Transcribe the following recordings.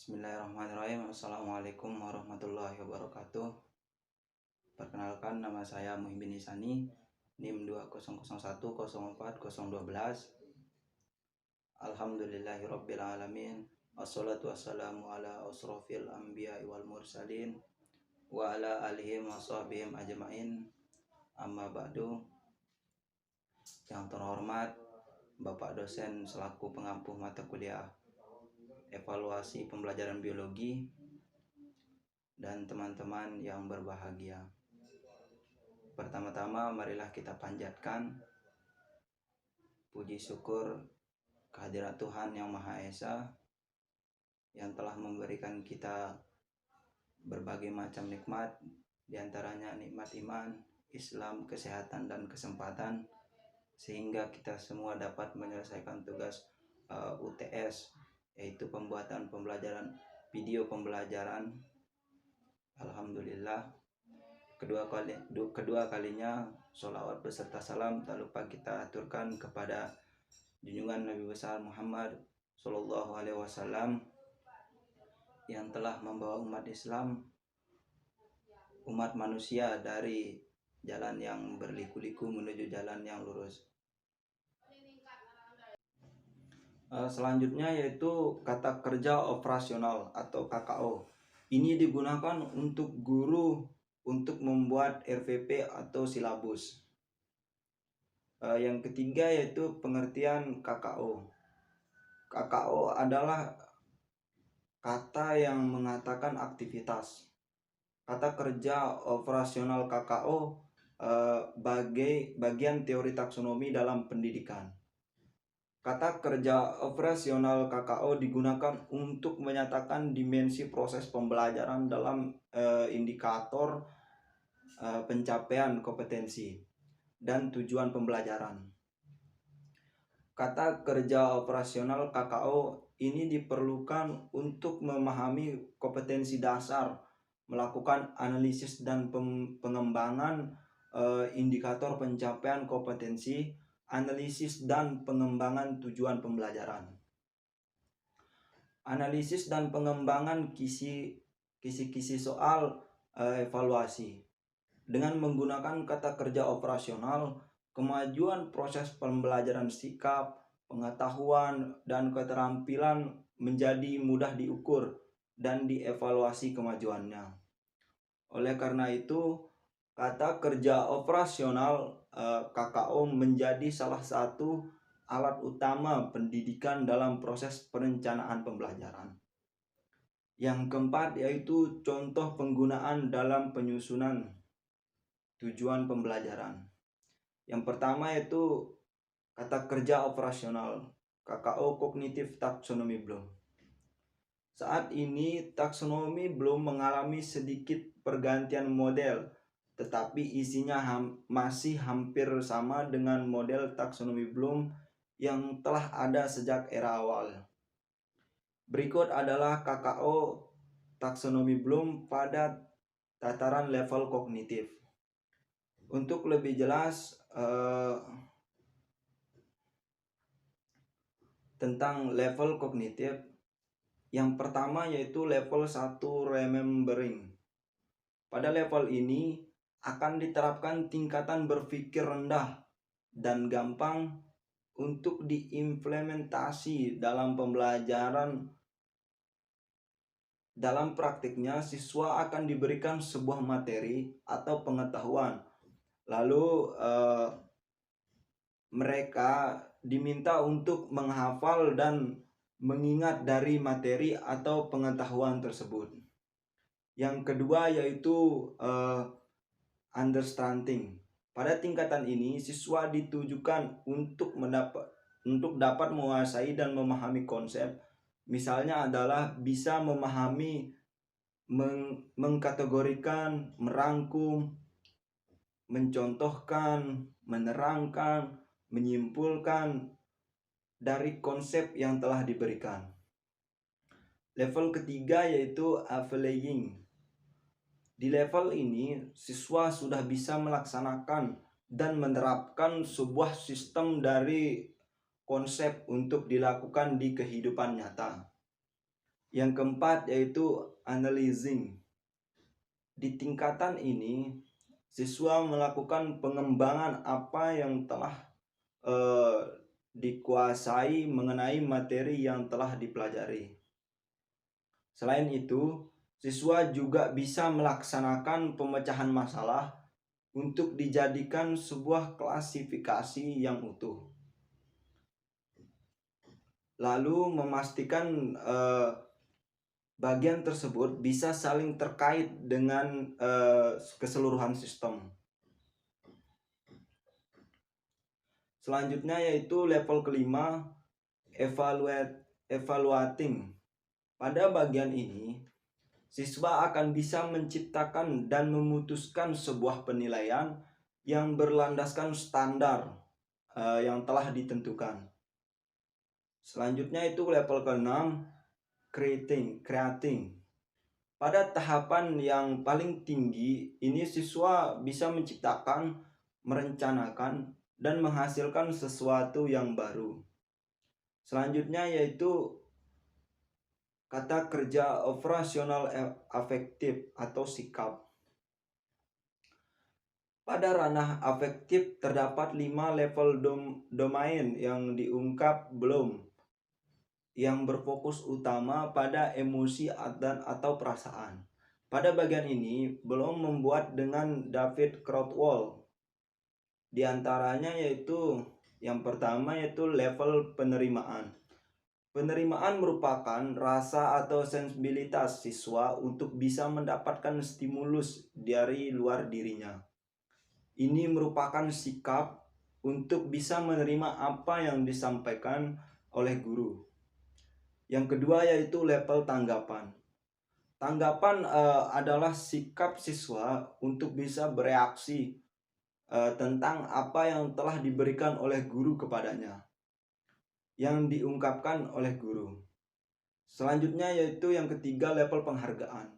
Bismillahirrahmanirrahim. Assalamualaikum warahmatullahi wabarakatuh. Perkenalkan, nama saya Muhyiddin Ihsani, NIM 2001040012. Alhamdulillahirabbil alamin. Wassalatu wassalamu ala asrofil anbiya'i wal mursalin wa ala alihi wa sahbihim ajma'in. Amma ba'du. Yang terhormat Bapak dosen selaku pengampu mata kuliah evaluasi pembelajaran biologi dan teman-teman yang berbahagia. Pertama-tama marilah kita panjatkan puji syukur kehadirat Tuhan Yang Maha Esa yang telah memberikan kita berbagai macam nikmat, diantaranya nikmat iman, Islam, kesehatan, dan kesempatan, sehingga kita semua dapat menyelesaikan tugas UTS, yaitu pembuatan video pembelajaran. Alhamdulillah, kedua kalinya sholawat beserta salam tak lupa kita aturkan kepada junjungan Nabi besar Muhammad Sallallahu Alaihi Wasallam yang telah membawa umat Islam, umat manusia, dari jalan yang berliku-liku menuju jalan yang lurus. Selanjutnya yaitu kata kerja operasional atau KKO. Ini digunakan untuk guru untuk membuat RVP atau silabus. Yang ketiga yaitu pengertian KKO. KKO adalah kata yang mengatakan aktivitas. Kata kerja operasional KKO bagian teori taksonomi dalam pendidikan. Kata kerja operasional KKO digunakan untuk menyatakan dimensi proses pembelajaran dalam indikator pencapaian kompetensi dan tujuan pembelajaran. Kata kerja operasional KKO ini diperlukan untuk memahami kompetensi dasar, melakukan analisis dan pengembangan indikator pencapaian kompetensi, analisis dan pengembangan tujuan pembelajaran. Analisis dan pengembangan kisi-kisi soal evaluasi. Dengan menggunakan kata kerja operasional, kemajuan proses pembelajaran sikap, pengetahuan, dan keterampilan menjadi mudah diukur dan dievaluasi kemajuannya. Oleh karena itu, kata kerja operasional KKO menjadi salah satu alat utama pendidikan dalam proses perencanaan pembelajaran. Yang keempat yaitu contoh penggunaan dalam penyusunan tujuan pembelajaran. Yang pertama yaitu kata kerja operasional KKO kognitif taksonomi belum. Saat ini taksonomi belum mengalami sedikit pergantian model, tetapi isinya masih hampir sama dengan model taksonomi Bloom yang telah ada sejak era awal. Berikut adalah KKO taksonomi Bloom pada tataran level kognitif. Untuk lebih jelas tentang level kognitif, yang pertama yaitu level 1 remembering. Pada level ini akan diterapkan tingkatan berpikir rendah dan gampang untuk diimplementasi dalam pembelajaran. Dalam praktiknya, siswa akan diberikan sebuah materi atau pengetahuan, lalu mereka diminta untuk menghafal dan mengingat dari materi atau pengetahuan tersebut. Yang kedua yaitu understanding. Pada tingkatan ini, siswa ditujukan untuk dapat menguasai dan memahami konsep. Misalnya adalah bisa memahami, mengkategorikan, merangkum, mencontohkan, menerangkan, menyimpulkan dari konsep yang telah diberikan. Level ketiga yaitu applying. Di level ini, siswa sudah bisa melaksanakan dan menerapkan sebuah sistem dari konsep untuk dilakukan di kehidupan nyata. Yang keempat yaitu analyzing. Di tingkatan ini, siswa melakukan pengembangan apa yang telah dikuasai mengenai materi yang telah dipelajari. Selain itu, siswa juga bisa melaksanakan pemecahan masalah untuk dijadikan sebuah klasifikasi yang utuh. Lalu memastikan bagian tersebut bisa saling terkait dengan keseluruhan sistem. Selanjutnya yaitu level kelima, evaluating. Pada bagian ini, siswa akan bisa menciptakan dan memutuskan sebuah penilaian yang berlandaskan standar yang telah ditentukan. Selanjutnya itu level ke-6, creating. Pada tahapan yang paling tinggi, ini siswa bisa menciptakan, merencanakan, dan menghasilkan sesuatu yang baru. Selanjutnya yaitu kata kerja operasional afektif atau sikap. Pada ranah afektif terdapat 5 level domain yang diungkap belum, yang berfokus utama pada emosi dan atau perasaan. Pada bagian ini belum membuat dengan David Crowdwell. Di antaranya yaitu yang pertama yaitu level penerimaan. Penerimaan merupakan rasa atau sensibilitas siswa untuk bisa mendapatkan stimulus dari luar dirinya. Ini merupakan sikap untuk bisa menerima apa yang disampaikan oleh guru. Yang kedua yaitu level tanggapan. Tanggapan adalah sikap siswa untuk bisa bereaksi tentang apa yang telah diberikan oleh guru kepadanya, yang diungkapkan oleh guru. Selanjutnya yaitu yang ketiga level penghargaan.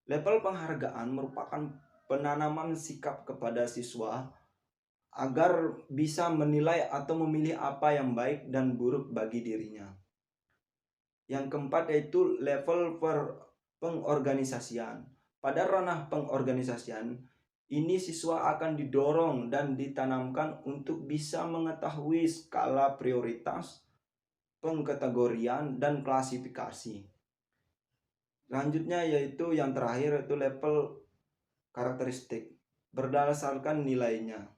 Level penghargaan merupakan penanaman sikap kepada siswa agar bisa menilai atau memilih apa yang baik dan buruk bagi dirinya. Yang keempat yaitu level pengorganisasian. Pada ranah pengorganisasian, ini siswa akan didorong dan ditanamkan untuk bisa mengetahui skala prioritas, pengkategorian, dan klasifikasi. Selanjutnya yaitu yang terakhir yaitu level karakteristik berdasarkan nilainya.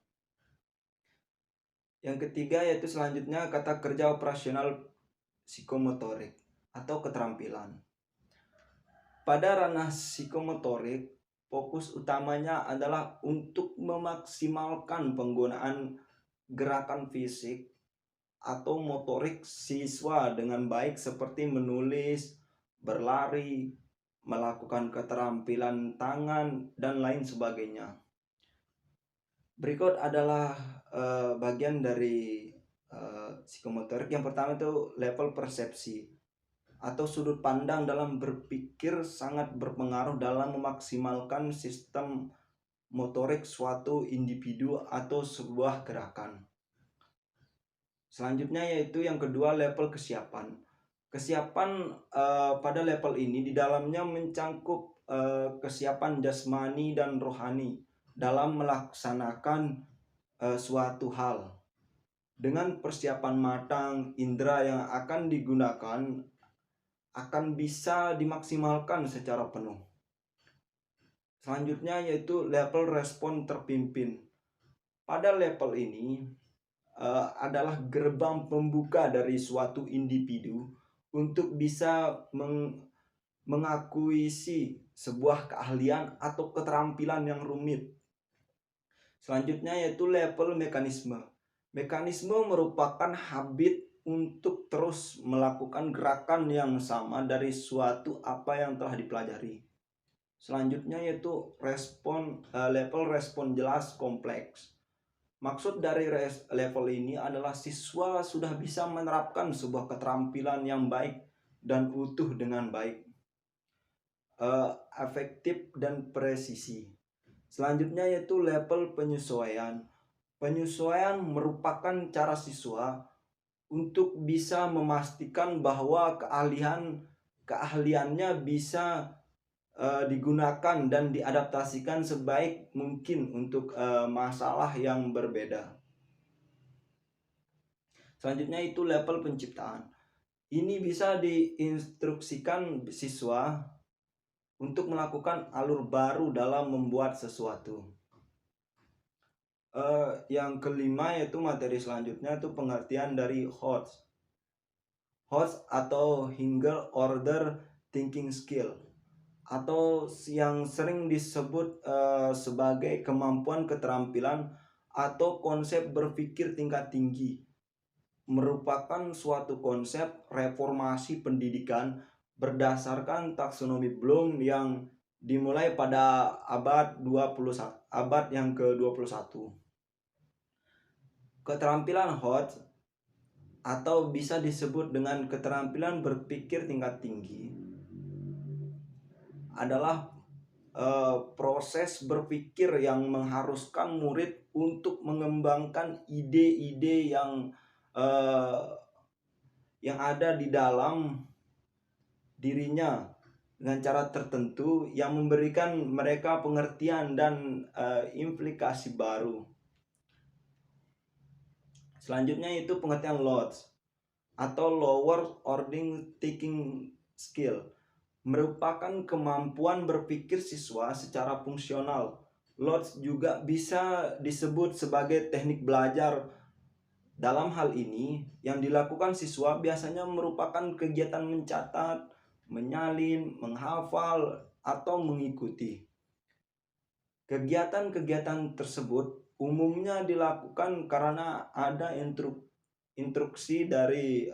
Yang ketiga yaitu selanjutnya kata kerja operasional psikomotorik atau keterampilan. Pada ranah psikomotorik, fokus utamanya adalah untuk memaksimalkan penggunaan gerakan fisik atau motorik siswa dengan baik seperti menulis, berlari, melakukan keterampilan tangan, dan lain sebagainya. Berikut adalah bagian dari psikomotorik. Yang pertama itu level persepsi atau sudut pandang dalam berpikir sangat berpengaruh dalam memaksimalkan sistem motorik suatu individu atau sebuah gerakan. Selanjutnya yaitu yang kedua level kesiapan. Kesiapan pada level ini di dalamnya mencangkup kesiapan jasmani dan rohani dalam melaksanakan suatu hal. Dengan persiapan matang, indera yang akan digunakan akan bisa dimaksimalkan secara penuh. Selanjutnya yaitu level respon terpimpin. Pada level ini adalah gerbang pembuka dari suatu individu untuk bisa mengakuisisi sebuah keahlian atau keterampilan yang rumit. Selanjutnya yaitu level mekanisme. Mekanisme merupakan habit untuk terus melakukan gerakan yang sama dari suatu apa yang telah dipelajari. Selanjutnya yaitu level respon jelas kompleks. Maksud dari level ini adalah siswa sudah bisa menerapkan sebuah keterampilan yang baik dan utuh dengan baik, efektif dan presisi. Selanjutnya yaitu level penyesuaian. Penyesuaian merupakan cara siswa untuk bisa memastikan bahwa keahliannya bisa digunakan dan diadaptasikan sebaik mungkin untuk masalah yang berbeda. Selanjutnya itu level penciptaan. Ini bisa diinstruksikan siswa untuk melakukan alur baru dalam membuat sesuatu. Yang kelima yaitu materi selanjutnya itu pengertian dari HOTS. HOTS atau Single Order Thinking Skill, atau yang sering disebut sebagai kemampuan keterampilan atau konsep berpikir tingkat tinggi, merupakan suatu konsep reformasi pendidikan berdasarkan taksonomi Bloom yang dimulai pada abad yang ke-21. Keterampilan HOTS atau bisa disebut dengan keterampilan berpikir tingkat tinggi adalah proses berpikir yang mengharuskan murid untuk mengembangkan ide-ide yang ada di dalam dirinya dengan cara tertentu yang memberikan mereka pengertian dan implikasi baru. Selanjutnya itu pengertian LOTS atau Lower Order Thinking Skill, merupakan kemampuan berpikir siswa secara fungsional. LOTS juga bisa disebut sebagai teknik belajar. Dalam hal ini, yang dilakukan siswa biasanya merupakan kegiatan mencatat, menyalin, menghafal, atau mengikuti. Kegiatan-kegiatan tersebut umumnya dilakukan karena ada instruksi dari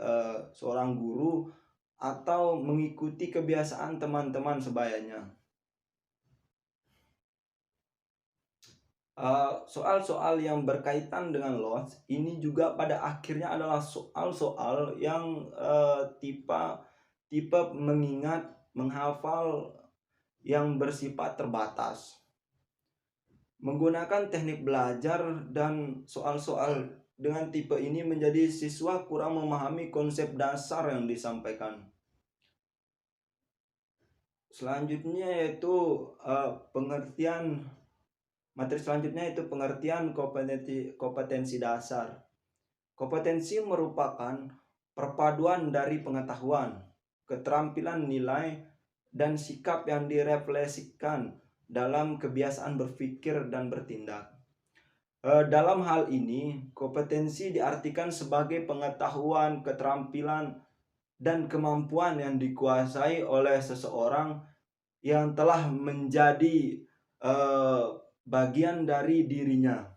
seorang guru atau mengikuti kebiasaan teman-teman sebayanya. Soal-soal yang berkaitan dengan LOTS ini juga pada akhirnya adalah soal-soal yang tipe mengingat, menghafal yang bersifat terbatas. Menggunakan teknik belajar dan soal-soal dengan tipe ini menjadi siswa kurang memahami konsep dasar yang disampaikan. Selanjutnya yaitu materi selanjutnya itu pengertian kompetensi dasar. Kompetensi merupakan perpaduan dari pengetahuan, keterampilan nilai, dan sikap yang direfleksikan dalam kebiasaan berpikir dan bertindak. Dalam hal ini, kompetensi diartikan sebagai pengetahuan, keterampilan, dan kemampuan yang dikuasai oleh seseorang yang telah menjadi bagian dari dirinya,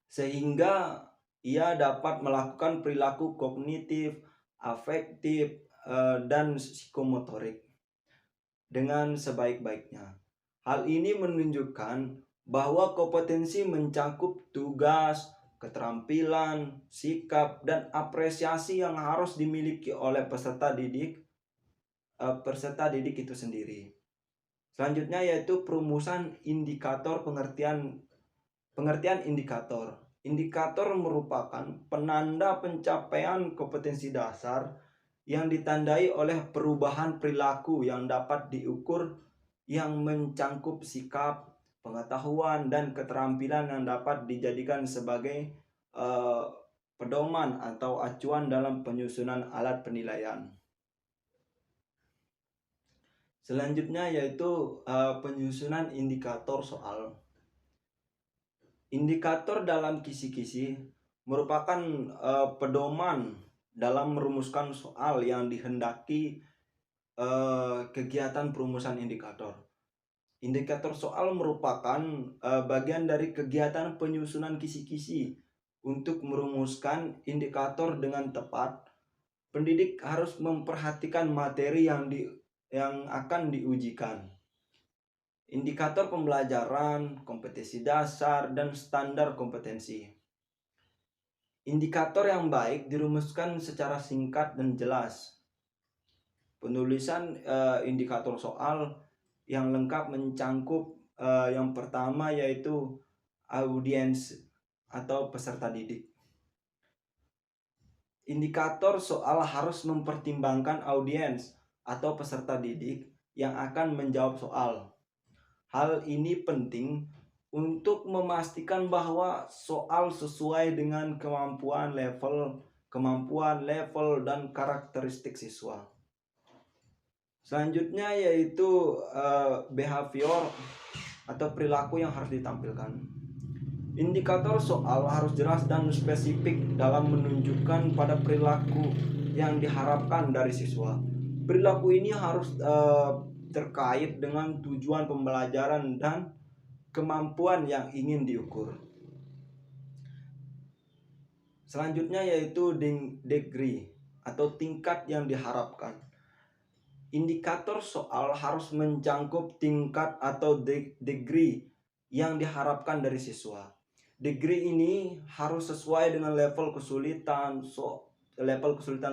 sehingga ia dapat melakukan perilaku kognitif, afektif, dan psikomotorik dengan sebaik-baiknya. Hal ini menunjukkan bahwa kompetensi mencakup tugas, keterampilan, sikap, dan apresiasi yang harus dimiliki oleh peserta didik itu sendiri. Selanjutnya yaitu perumusan indikator pengertian indikator. Indikator merupakan penanda pencapaian kompetensi dasar yang ditandai oleh perubahan perilaku yang dapat diukur, yang mencangkup sikap, pengetahuan, dan keterampilan yang dapat dijadikan sebagai pedoman atau acuan dalam penyusunan alat penilaian. Selanjutnya yaitu penyusunan indikator soal. Indikator dalam kisi-kisi merupakan pedoman dalam merumuskan soal yang dihendaki kegiatan perumusan indikator. Indikator soal merupakan bagian dari kegiatan penyusunan kisi-kisi. Untuk merumuskan indikator dengan tepat, pendidik harus memperhatikan materi yang akan diujikan. Indikator pembelajaran, kompetensi dasar, dan standar kompetensi. Indikator yang baik dirumuskan secara singkat dan jelas. Penulisan indikator soal yang lengkap mencangkup yang pertama yaitu audiens atau peserta didik. Indikator soal harus mempertimbangkan audiens atau peserta didik yang akan menjawab soal. Hal ini penting untuk memastikan bahwa soal sesuai dengan kemampuan level, dan karakteristik siswa. Selanjutnya yaitu behavior atau perilaku yang harus ditampilkan. Indikator soal harus jelas dan spesifik dalam menunjukkan pada perilaku yang diharapkan dari siswa. Perilaku ini harus terkait dengan tujuan pembelajaran dan kemampuan yang ingin diukur. Selanjutnya yaitu degree atau tingkat yang diharapkan. Indikator soal harus mencakup tingkat atau degree yang diharapkan dari siswa. Degree ini harus sesuai dengan level kesulitan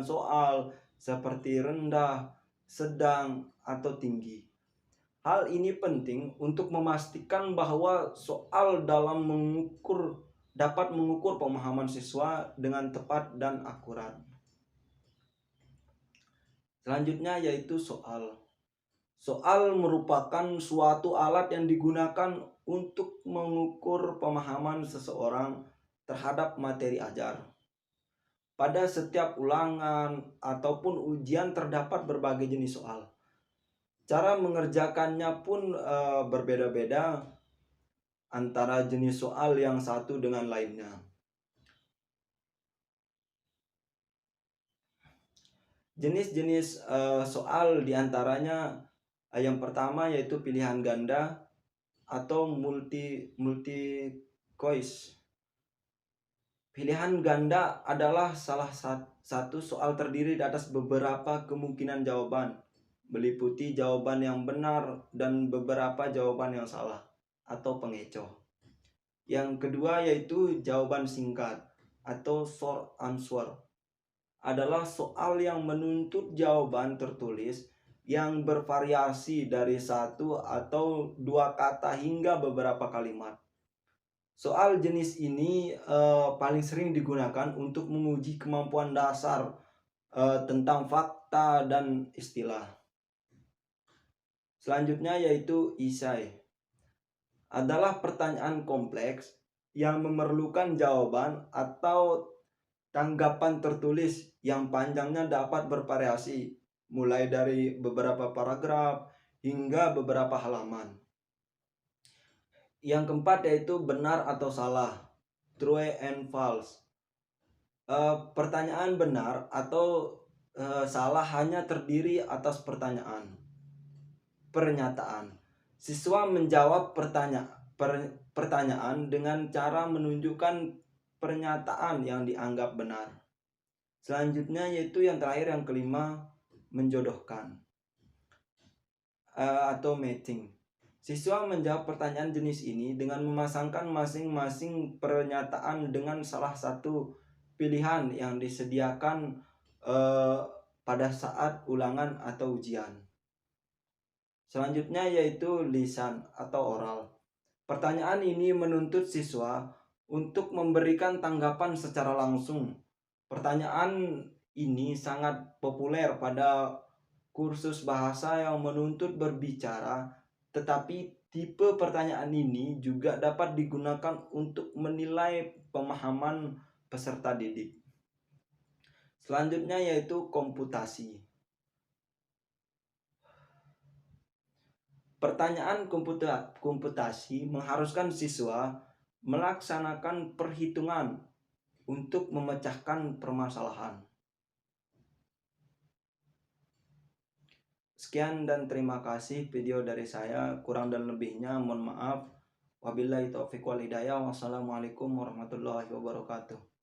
soal seperti rendah, sedang, atau tinggi. Hal ini penting untuk memastikan bahwa soal dapat mengukur pemahaman siswa dengan tepat dan akurat. Selanjutnya yaitu soal. Soal merupakan suatu alat yang digunakan untuk mengukur pemahaman seseorang terhadap materi ajar. Pada setiap ulangan ataupun ujian terdapat berbagai jenis soal. Cara mengerjakannya pun berbeda-beda antara jenis soal yang satu dengan lainnya. Jenis-jenis soal diantaranya yang pertama yaitu pilihan ganda atau multi choice. Pilihan ganda adalah salah satu soal terdiri atas beberapa kemungkinan jawaban, meliputi jawaban yang benar dan beberapa jawaban yang salah atau pengecoh. Yang kedua yaitu jawaban singkat atau short answer. Adalah soal yang menuntut jawaban tertulis yang bervariasi dari satu atau dua kata hingga beberapa kalimat. Soal jenis ini paling sering digunakan untuk menguji kemampuan dasar tentang fakta dan istilah. Selanjutnya yaitu esai. Adalah pertanyaan kompleks yang memerlukan jawaban atau tanggapan tertulis yang panjangnya dapat bervariasi, mulai dari beberapa paragraf hingga beberapa halaman. Yang keempat yaitu benar atau salah, true and false. Pertanyaan benar atau salah hanya terdiri atas pernyataan. Siswa menjawab pertanyaan dengan cara menunjukkan pernyataan yang dianggap benar. Selanjutnya yaitu yang terakhir, yang kelima, menjodohkan atau matching. Siswa menjawab pertanyaan jenis ini dengan memasangkan masing-masing pernyataan dengan salah satu pilihan yang disediakan pada saat ulangan atau ujian. Selanjutnya yaitu lisan atau oral. Pertanyaan ini menuntut siswa untuk memberikan tanggapan secara langsung. Pertanyaan ini sangat populer pada kursus bahasa yang menuntut berbicara, tetapi tipe pertanyaan ini juga dapat digunakan untuk menilai pemahaman peserta didik. Selanjutnya yaitu komputasi. Pertanyaan komputasi mengharuskan siswa melaksanakan perhitungan untuk memecahkan permasalahan. Sekian dan terima kasih video dari saya. Kurang dan lebihnya mohon maaf. Wabillahi taufiq wal hidayah. Wassalamualaikum warahmatullahi wabarakatuh.